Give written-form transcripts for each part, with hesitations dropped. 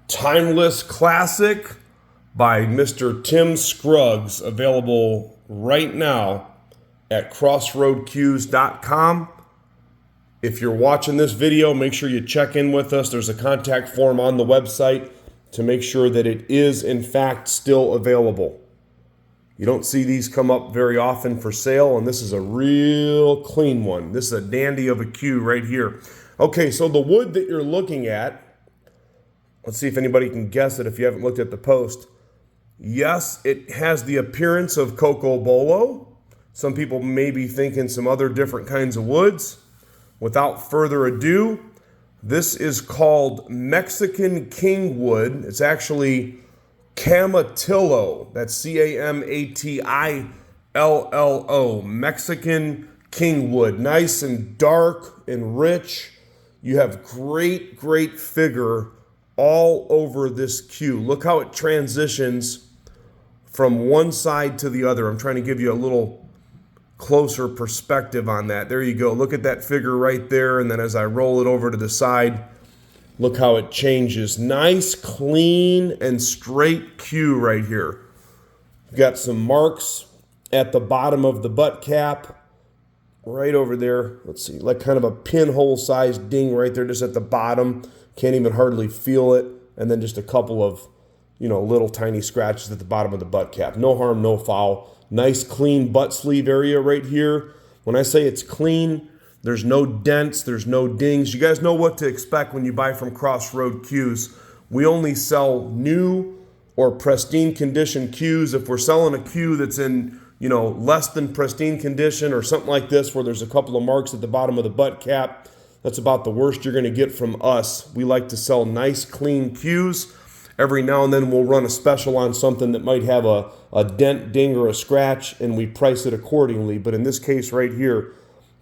Timeless Classic by Mr. Tim Scruggs, available right now at crossroadcues.com. If you're watching this video, make sure you check in with us. There's a contact form on the website to make sure that it is, in fact, still available. You don't see these come up very often for sale, and this is a real clean one. This is a dandy of a cue right here. Okay, so the wood that you're looking at, let's see if anybody can guess it if you haven't looked at the post. Yes, it has the appearance of coco bolo. Some people may be thinking some other different kinds of woods. Without further ado, this is called Mexican Kingwood. It's actually Camatillo. That's C-A-M-A-T-I-L-L-O. Mexican Kingwood. Nice and dark and rich. You have great figure all over this cue. Look how it transitions from one side to the other. I'm trying to give you a little closer perspective on that. There you go. Look at that figure right there. And then as I roll it over to the side, look how it changes. Nice, clean, and straight cue right here. You've got some marks at the bottom of the butt cap. Right over there. Let's see, like kind of a pinhole sized ding right there just at the bottom. Can't even hardly feel it. And then just a couple of, little tiny scratches at the bottom of the butt cap. No harm, no foul. Nice clean butt sleeve area right here. When I say it's clean, there's no dents, there's no dings. You guys know what to expect when you buy from Crossroad Cues. We only sell new or pristine condition cues. If we're selling a cue that's in, less than pristine condition or something like this where there's a couple of marks at the bottom of the butt cap, that's about the worst you're going to get from us. We like to sell nice, clean cues. Every now and then we'll run a special on something that might have a dent, ding, or a scratch, and we price it accordingly. But in this case right here,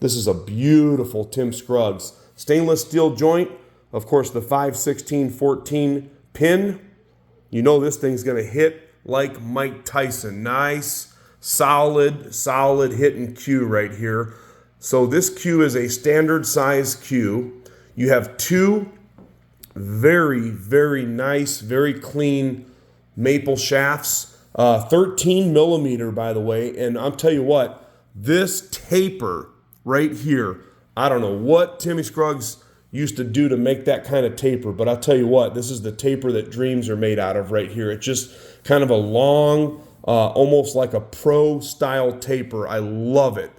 this is a beautiful Tim Scruggs. Stainless steel joint. Of course, the 5/16/14 pin. You know this thing's going to hit like Mike Tyson. Nice, solid hitting cue right here. So this cue is a standard size cue. You have two very nice, very clean maple shafts. 13 millimeter, by the way. And I'll tell you what, this taper right here, I don't know what Timmy Scruggs used to do to make that kind of taper, but I'll tell you what, this is the taper that dreams are made out of right here. It's just kind of a long, almost like a pro style taper. I love it.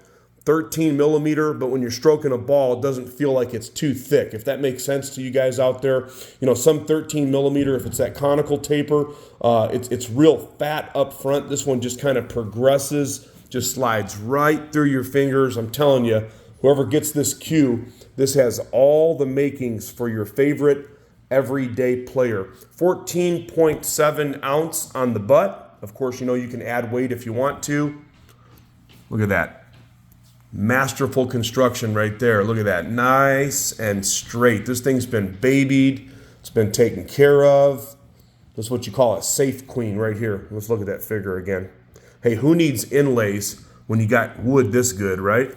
13 millimeter, but when you're stroking a ball, it doesn't feel like it's too thick. If that makes sense to you guys out there, some 13 millimeter, if it's that conical taper, it's real fat up front. This one just kind of progresses, just slides right through your fingers. I'm telling you, whoever gets this cue, this has all the makings for your favorite everyday player. 14.7 ounce on the butt. Of course, you can add weight if you want to. Look at that. Masterful construction right there. Look at that. Nice and straight. This thing's been babied. It's been taken care of. This is what you call a safe queen right here. Let's look at that figure again. Hey, who needs inlays when you got wood this good, right?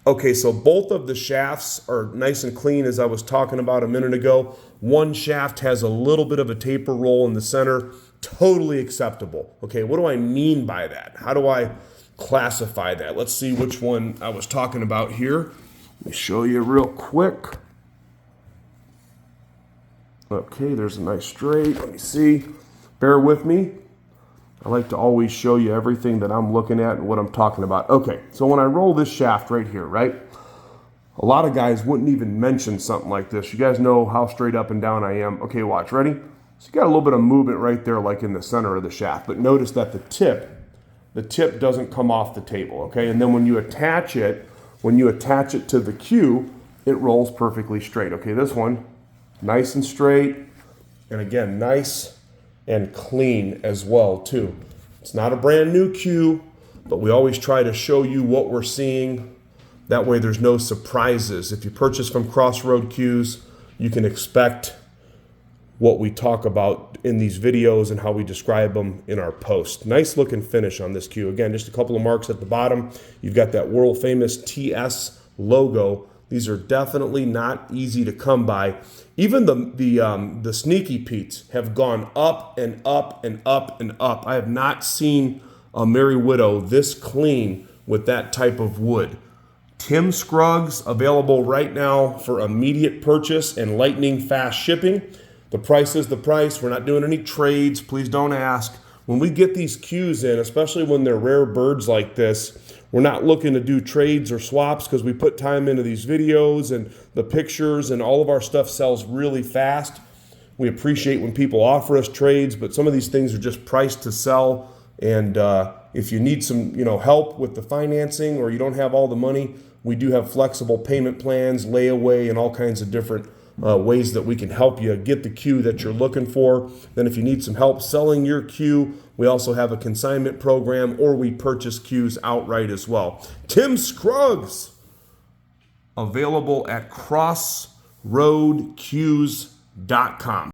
Okay, so both of the shafts are nice and clean as I was talking about a minute ago. One shaft has a little bit of a taper roll in the center. Totally acceptable. Okay, what do I mean by that? How do I classify that? Let's see which one I was talking about here. Let me show you real quick. Okay, there's a nice straight. Let me see. Bear with me. I like to always show you everything that I'm looking at and what I'm talking about. Okay, so when I roll this shaft right here, right? A lot of guys wouldn't even mention something like this. You guys know how straight up and down I am. Okay, watch. Ready? So you got a little bit of movement right there like in the center of the shaft. But notice that the tip doesn't come off the table, okay? And then when you attach it to the cue, it rolls perfectly straight. Okay, this one, nice and straight, and again, nice and clean as well, too. It's not a brand new cue, but we always try to show you what we're seeing. That way there's no surprises. If you purchase from Crossroad Cues, you can expect what we talk about in these videos and how we describe them in our post. Nice looking finish on this cue. Again, just a couple of marks at the bottom. You've got that world famous TS logo These are definitely not easy to come by. Even the Sneaky Pete's have gone up and up and up and up. I have not seen a Merry Widow this clean with that type of wood. Tim Scruggs, available right now for immediate purchase and lightning fast shipping. The price is the price. We're not doing any trades. Please don't ask. When we get these cues in, especially when they're rare birds like this, we're not looking to do trades or swaps because we put time into these videos and the pictures, and all of our stuff sells really fast. We appreciate when people offer us trades, but some of these things are just priced to sell. And if you need some help with the financing, or you don't have all the money, we do have flexible payment plans, layaway, and all kinds of different ways that we can help you get the cue that you're looking for. Then if you need some help selling your cue, we also have a consignment program, or we purchase cues outright as well. Tim Scruggs, available at crossroadcues.com.